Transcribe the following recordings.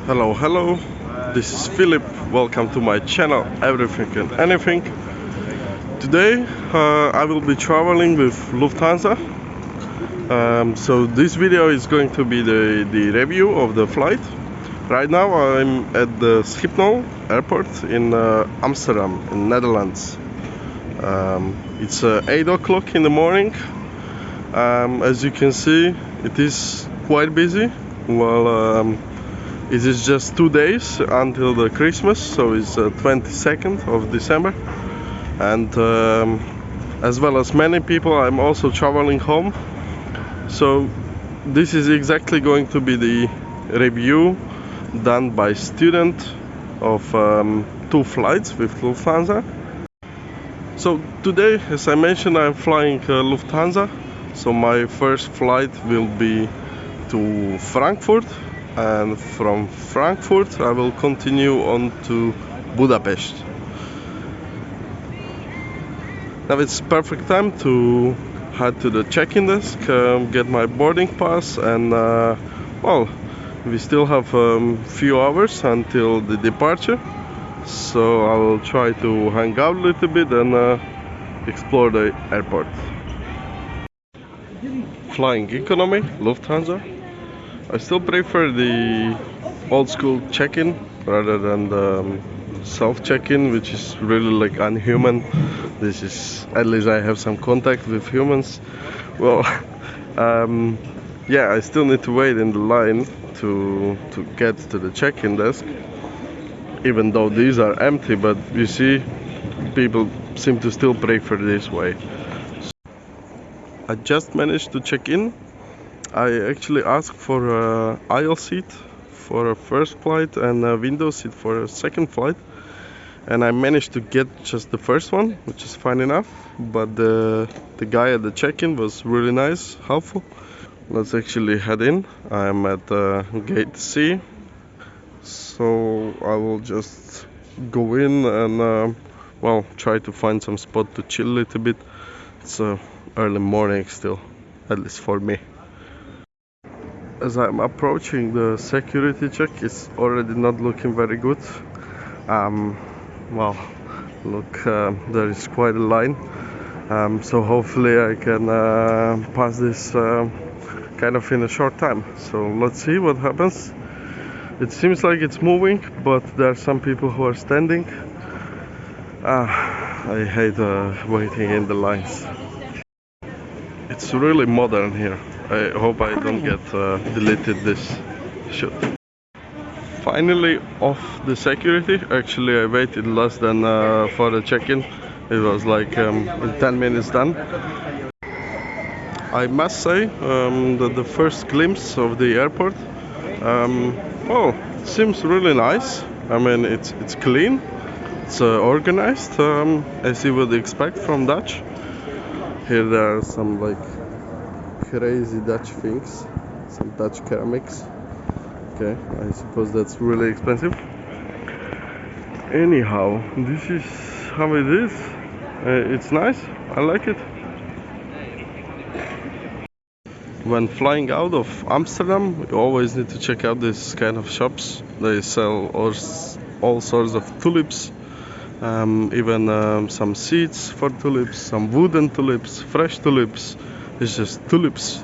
Hello, this is Philip. Welcome to my channel, Everything and Anything. Today I will be traveling with Lufthansa. So this video is going to be the review of the flight. Right now I'm at the Schiphol airport in Amsterdam, in Netherlands. It's 8 o'clock in the morning. As you can see, it is quite busy. Well, it is just 2 days until the Christmas, so it's 22nd of December, and as well as many people, I'm also traveling home. So this is exactly going to be the review done by student of 2 flights with Lufthansa. So today, as I mentioned, I'm flying Lufthansa. So my first flight will be to Frankfurt, and from Frankfurt I will continue on to Budapest. Now it's perfect time to head to the check-in desk, get my boarding pass, and well, we still have a few hours until the departure, so I will try to hang out a little bit and explore the airport. Flying economy, Lufthansa. I still prefer the old school check-in rather than the self check-in, which is really like unhuman. This is, at least I have some contact with humans. Well, yeah, I still need to wait in the line to get to the check-in desk, even though these are empty, but you see, people seem to still prefer this way. I just managed to check in. I actually asked for an aisle seat for a first flight and a window seat for a second flight, and I managed to get just the first one, which is fine enough. But the guy at the check-in was really nice, helpful. Let's actually head in. I'm at gate C, so I will just go in and well, try to find some spot to chill a little bit. It's early morning still, at least for me. As I'm approaching the security check, it's already not looking very good. Well, look, there is quite a line, so hopefully I can pass this kind of in a short time. So let's see what happens. It seems like it's moving, but there are some people who are standing. I hate waiting in the lines. It's really modern here. I hope I don't get deleted this shot. Finally off the security. Actually, I waited less than for the check-in. It was like 10 minutes done. I must say that the first glimpse of the airport, well, it seems really nice. I mean, it's clean, it's organized, as you would expect from Dutch. Here there are some like crazy Dutch things, some Dutch ceramics. Okay, I suppose that's really expensive. Anyhow, this is how it is. It's nice, I like it. When flying out of Amsterdam, you always need to check out this kind of shops. They sell all sorts of tulips, even some seeds for tulips, some wooden tulips, fresh tulips. It's just tulips,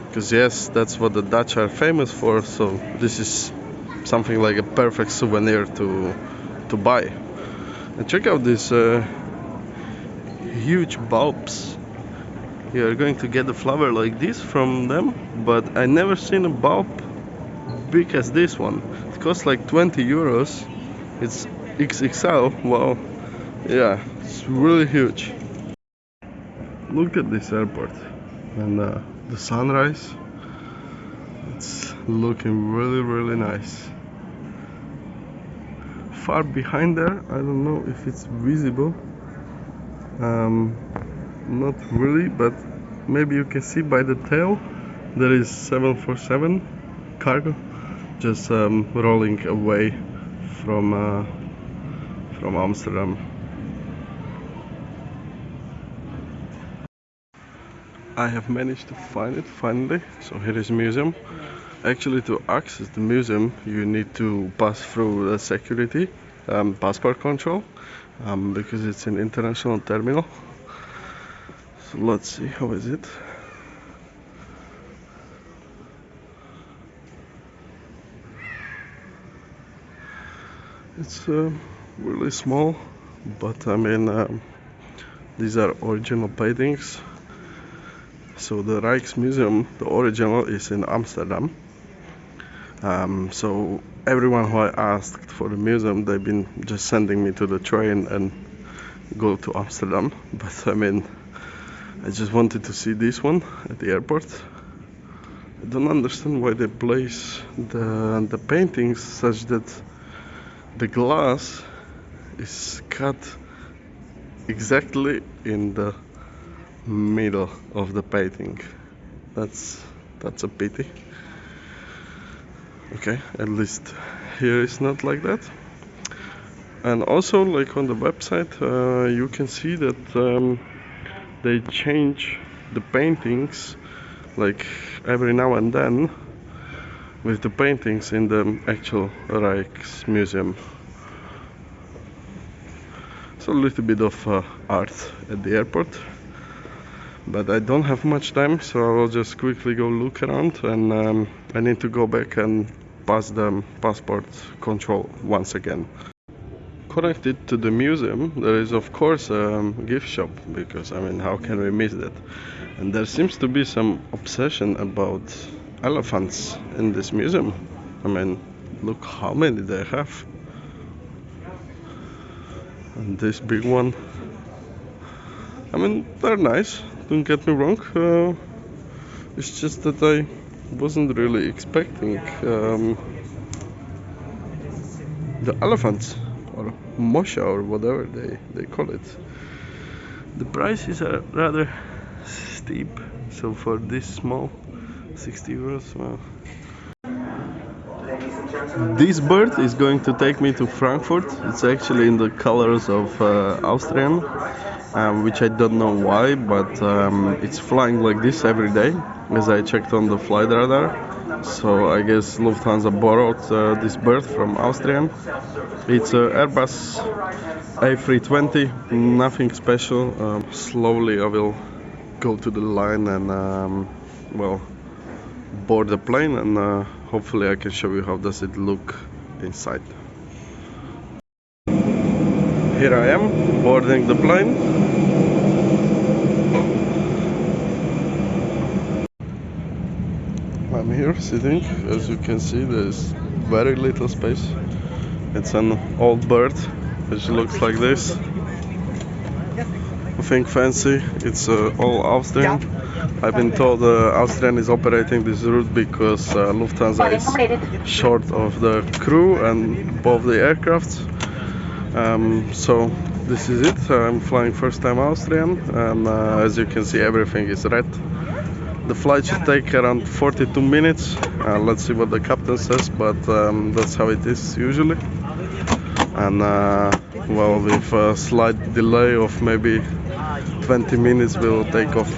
because yes, that's what the Dutch are famous for. So this is something like a perfect souvenir to buy. And check out these huge bulbs. You are going to get a flower like this from them, but I never seen a bulb big as this one. It costs like 20 euros. It's XXL. Wow, yeah, it's really huge. Look at this airport. And the sunrise, it's looking really nice. Far behind there, I don't know if it's visible, not really, but maybe you can see by the tail there is 747 cargo just rolling away from Amsterdam. I have managed to find it finally. So here is a museum. Actually, to access the museum, you need to pass through the security passport control because it's an international terminal. So let's see, how is it? It's really small, but I mean, these are original paintings. So the Rijksmuseum, the original, is in Amsterdam. So everyone who I asked for the museum, they've been just sending me to the train and go to Amsterdam. But I mean, I just wanted to see this one at the airport. I don't understand why they place the paintings such that the glass is cut exactly in the middle of the painting. That's a pity. Okay, at least here it's not like that. And also, like on the website, you can see that they change the paintings like every now and then with the paintings in the actual Rijksmuseum. So a little bit of art at the airport, but I don't have much time, so I will just quickly go look around, and I need to go back and pass the passport control once again. Connected to the museum, there is of course a gift shop, because I mean, how can we miss that? And there seems to be some obsession about elephants in this museum. I mean, look how many they have. And this big one, I mean, they're nice, don't get me wrong. It's just that I wasn't really expecting the elephants, or Mosha, or whatever they call it. The prices are rather steep, so for this small, 60 euros, well. This bird is going to take me to Frankfurt. It's actually in the colors of Austrian, which I don't know why, but it's flying like this every day, as I checked on the flight radar. So I guess Lufthansa borrowed this bird from Austrian. It's an Airbus A320, nothing special. Slowly I will go to the line and well, board the plane, and hopefully I can show you how does it look inside. Here I am boarding the plane. I'm here sitting. As you can see, there's very little space. It's an old bird which looks like this. Nothing fancy, it's all Austrian. I've been told Austrian is operating this route because Lufthansa is short of the crew and both the aircrafts. So this is it. I'm flying first time Austrian, and as you can see, everything is red. The flight should take around 42 minutes. Let's see what the captain says, but that's how it is usually. And well, with a slight delay of maybe 20 minutes, we'll take off.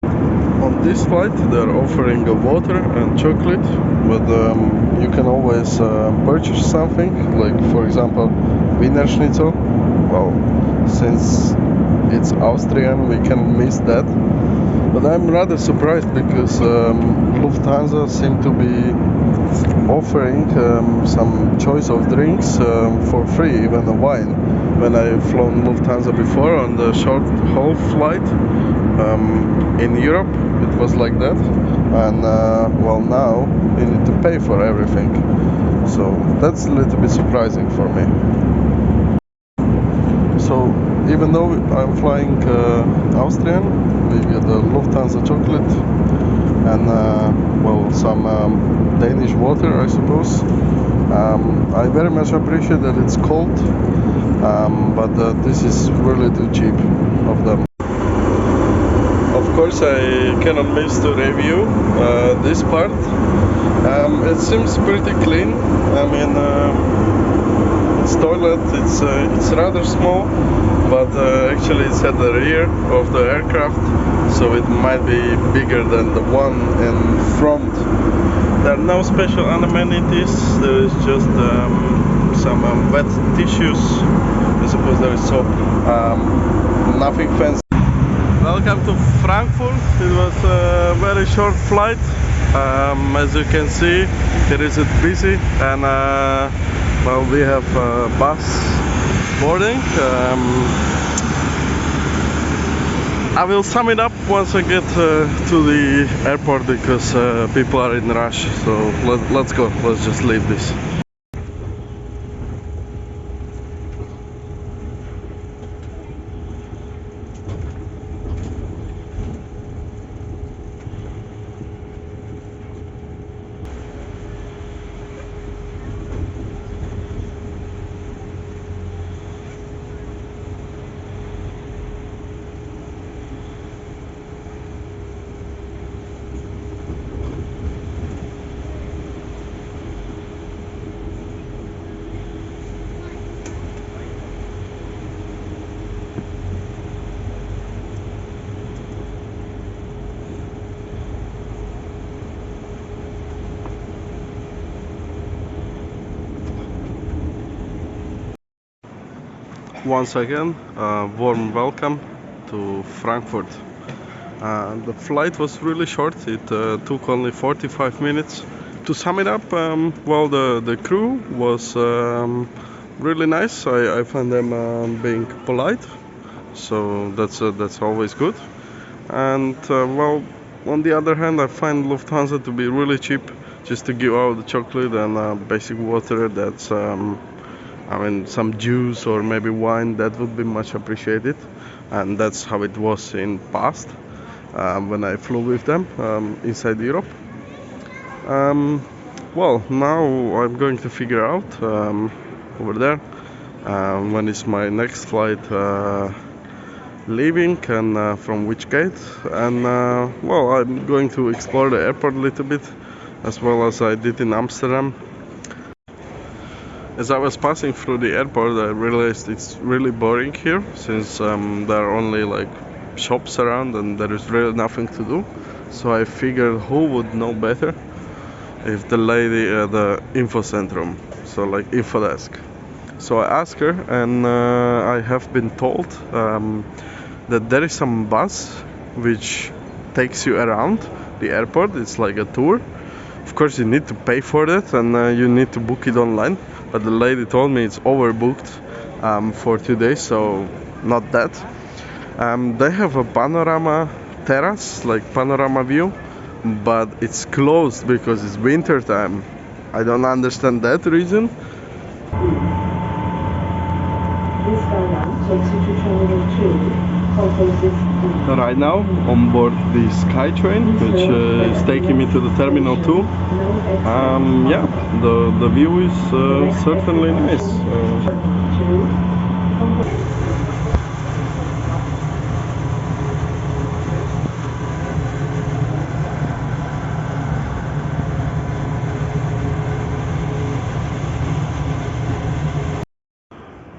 On this flight, they're offering a water and chocolate, but you can always purchase something, like for example, Wiener Schnitzel. Well, since it's Austrian, we can miss that. But I'm rather surprised because Lufthansa seem to be offering some choice of drinks for free, even a wine. When I've flown Lufthansa before on the short haul flight in Europe, it was like that. And well, now you need to pay for everything. So that's a little bit surprising for me. So even though I'm flying Austrian, we get the Lufthansa chocolate and well, some Danish water, I suppose. I very much appreciate that it's cold, but this is really too cheap of them. Of course, I cannot miss to review this part. It seems pretty clean. I mean, this toilet. It's rather small, but actually it's at the rear of the aircraft, so it might be bigger than the one in front. There are no special amenities. There is just some wet tissues. I suppose there is soap. Nothing fancy. Welcome to Frankfurt. It was a very short flight. As you can see, it is busy, and well, we have bus boarding. I will sum it up once I get to the airport, because people are in rush. So let's go. Let's just leave this. Once again, warm welcome to Frankfurt. The flight was really short. It took only 45 minutes. To sum it up, well, the crew was really nice. I find them being polite, so that's always good. And well, on the other hand, I find Lufthansa to be really cheap. Just to give out the chocolate and basic water, that's I mean, some juice or maybe wine, that would be much appreciated. And that's how it was in past when I flew with them inside Europe. Well, now I'm going to figure out over there when is my next flight leaving, and from which gate. And well, I'm going to explore the airport a little bit, as well as I did in Amsterdam. As I was passing through the airport, I realized it's really boring here, since there are only like shops around and there is really nothing to do. So I figured, who would know better if the lady at the info centrum, so like info desk. So I asked her, and I have been told that there is some bus which takes you around the airport. It's like a tour. Of course, you need to pay for that, and you need to book it online. But the lady told me it's overbooked for 2 days, so not that. They have a panorama terrace, like panorama view, but it's closed because it's winter time. I don't understand that reason. This airline takes you to Terminal 2 for places. Right now, on board the SkyTrain, which is taking me to the Terminal 2. Yeah, the view is certainly nice.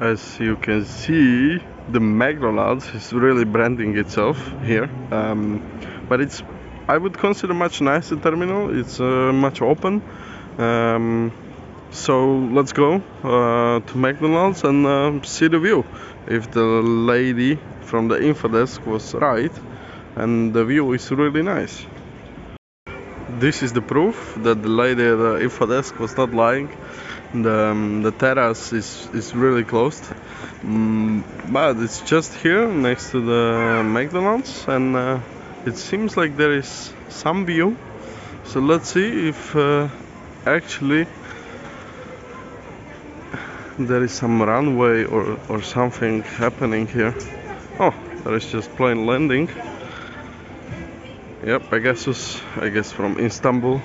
As you can see, the McDonald's is really branding itself here, but it's, I would consider, much nicer terminal. It's much open, so let's go to McDonald's and see the view. If the lady from the info desk was right, and the view is really nice. This is the proof that the lady at the info desk was not lying. The terrace is really closed, but it's just here next to the McDonald's, and it seems like there is some view. So let's see if actually there is some runway or something happening here. Oh, there is just plane landing. Yep, I guess from Istanbul.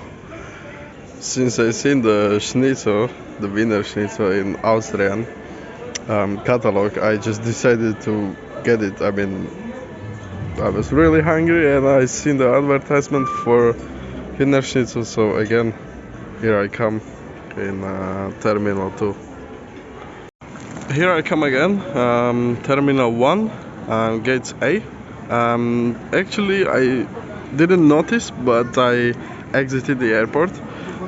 Since I seen the schnitzel, the Wiener Schnitzel in Austrian catalog, I just decided to get it. I mean, I was really hungry and I seen the advertisement for Wiener Schnitzel, so again, here I come in Terminal 2. here I come again, Terminal 1, Gates A. Actually, I didn't notice, but I exited the airport,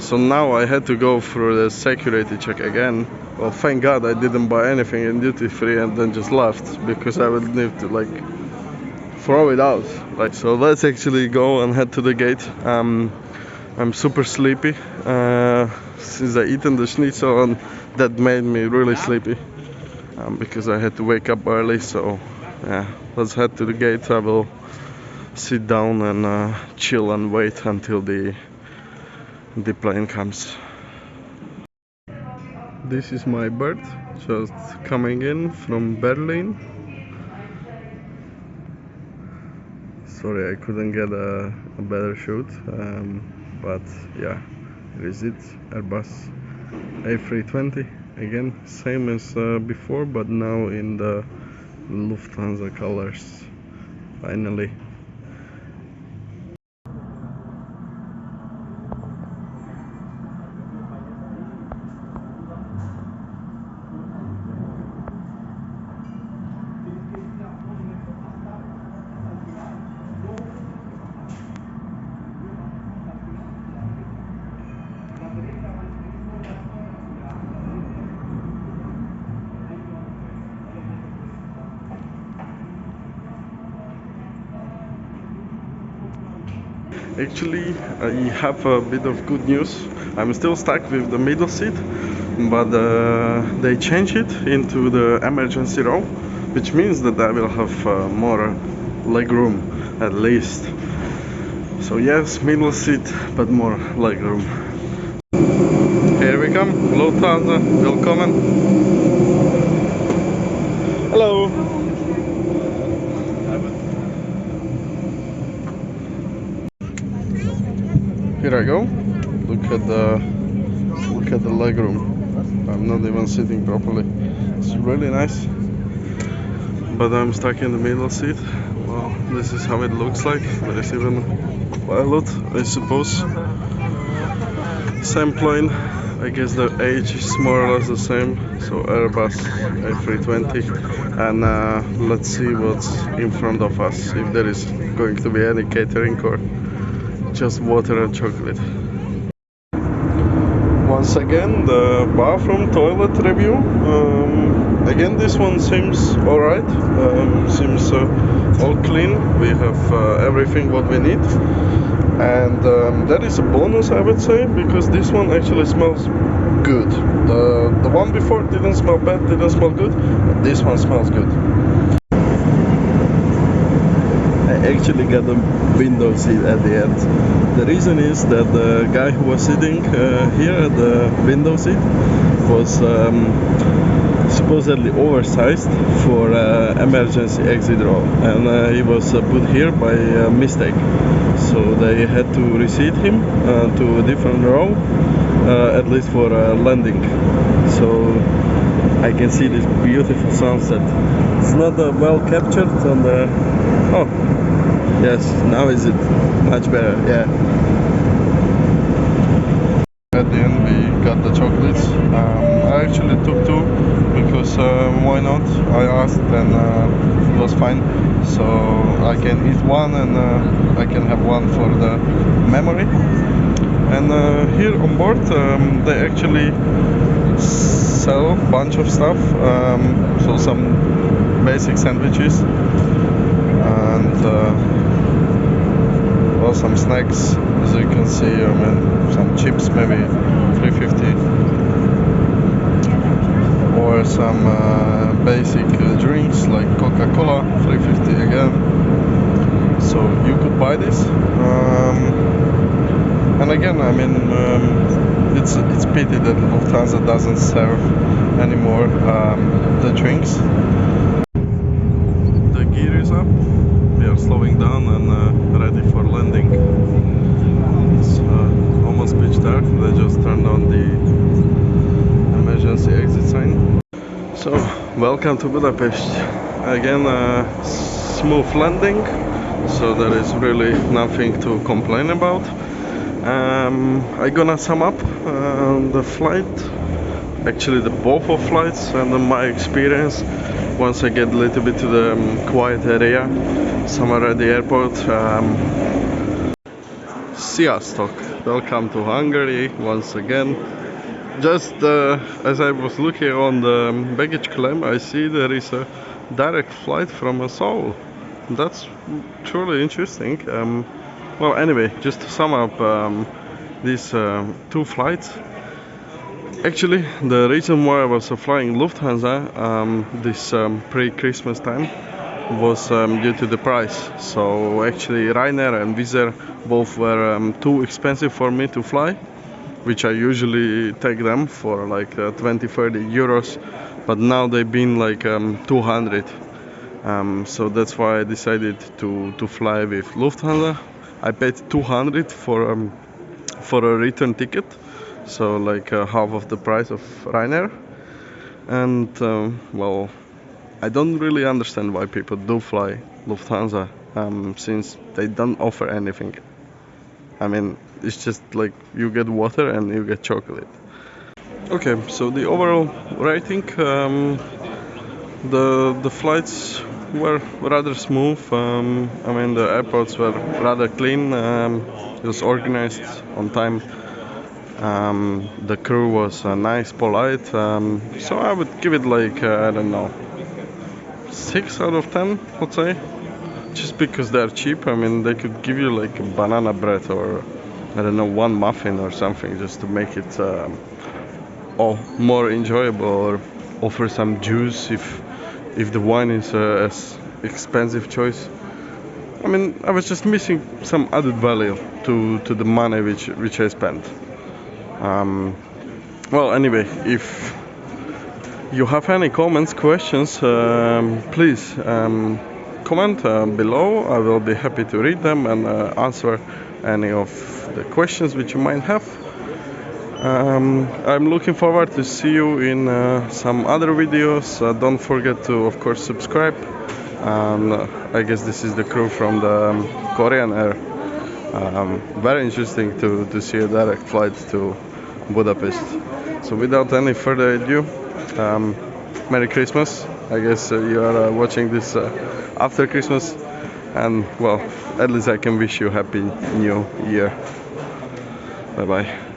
so now I had to go through the security check again. Well, thank God I didn't buy anything in duty free and then just left, because I would need to like throw it out. Like, so let's actually go and head to the gate. I'm super sleepy since I eaten the schnitzel, and that made me really sleepy because I had to wake up early. So yeah, let's head to the gate. I will sit down and chill and wait until the plane comes. This is my bird just coming in from Berlin. Sorry, I couldn't get a better shoot, but yeah, here is it. Airbus A320, again same as before, but now in the Lufthansa colors, finally. Actually, I have a bit of good news. I'm still stuck with the middle seat, but they changed it into the emergency row, which means that I will have more leg room at least. So yes, middle seat, but more leg room. Here we come, Lufthansa, welcome. Hello. Here I go. Look at the leg room. I'm not even sitting properly. It's really nice. But I'm stuck in the middle seat. Well, this is how it looks like. There is even a pilot, I suppose. Same plane. I guess the age is more or less the same. So Airbus A320. And let's see what's in front of us. If there is going to be any catering or just water and chocolate. Once again, the bathroom toilet review. Again, this one seems alright. Seems all clean. We have everything what we need, and that is a bonus, I would say, because this one actually smells good. The one before didn't smell bad, didn't smell good, but this one smells good. I actually got a window seat at the end. The reason is that the guy who was sitting here at the window seat was supposedly oversized for emergency exit row, and he was put here by mistake. So they had to reseat him to a different row, at least for landing. So I can see this beautiful sunset. It's not well captured on the... Oh, yes, now is it much better, yeah. At the end we got the chocolates. I actually took two because why not? I asked and it was fine. So I can eat one and I can have one for the memory. And here on board they actually sell a bunch of stuff. So some basic sandwiches and well, some snacks, as you can see. I mean, some chips, maybe 350, or some basic drinks like Coca-Cola, 350 again. So you could buy this, and again, I mean, it's pity that Lufthansa doesn't serve anymore the drinks. The gear is up. We are slowing down and ready for landing. It's almost pitch dark. They just turned on the emergency exit sign. So, welcome to Budapest. Again, smooth landing, so there is really nothing to complain about. I'm gonna sum up the flight. actually the both of flights, and my experience once I get a little bit to the quiet area somewhere at the airport. Sziasztok! Welcome to Hungary once again. Just as I was looking on the baggage claim, I see there is a direct flight from Seoul. That's truly interesting. Well, anyway, just to sum up these two flights. Actually, the reason why I was flying Lufthansa this pre-Christmas time was due to the price. So actually, Ryanair and Wizz Air both were too expensive for me to fly, which I usually take them for like 20-30 euros, but now they've been like 200. So that's why I decided to fly with Lufthansa. I paid 200 for a return ticket, so like half of the price of Ryanair. And well, I don't really understand why people do fly Lufthansa, since they don't offer anything. I mean, it's just like you get water and you get chocolate. Okay, so the overall rating, the flights were rather smooth. I mean, the airports were rather clean. It was organized on time. The crew was nice, polite. So I would give it like I don't know, 6 out of 10, I'd say. Just because they're cheap. I mean, they could give you like a banana bread or I don't know, one muffin or something just to make it more enjoyable, or offer some juice if the wine is as expensive choice. I mean, I was just missing some added value to the money which I spent. Well, anyway, if you have any comments, questions, please comment below. I will be happy to read them and answer any of the questions which you might have. I'm looking forward to see you in some other videos. Don't forget to, of course, subscribe. I guess this is the crew from the Korean Air. Very interesting to see a direct flight to Budapest. So without any further ado, Merry Christmas. I guess you are watching this after Christmas, and well, at least I can wish you Happy New Year. Bye bye.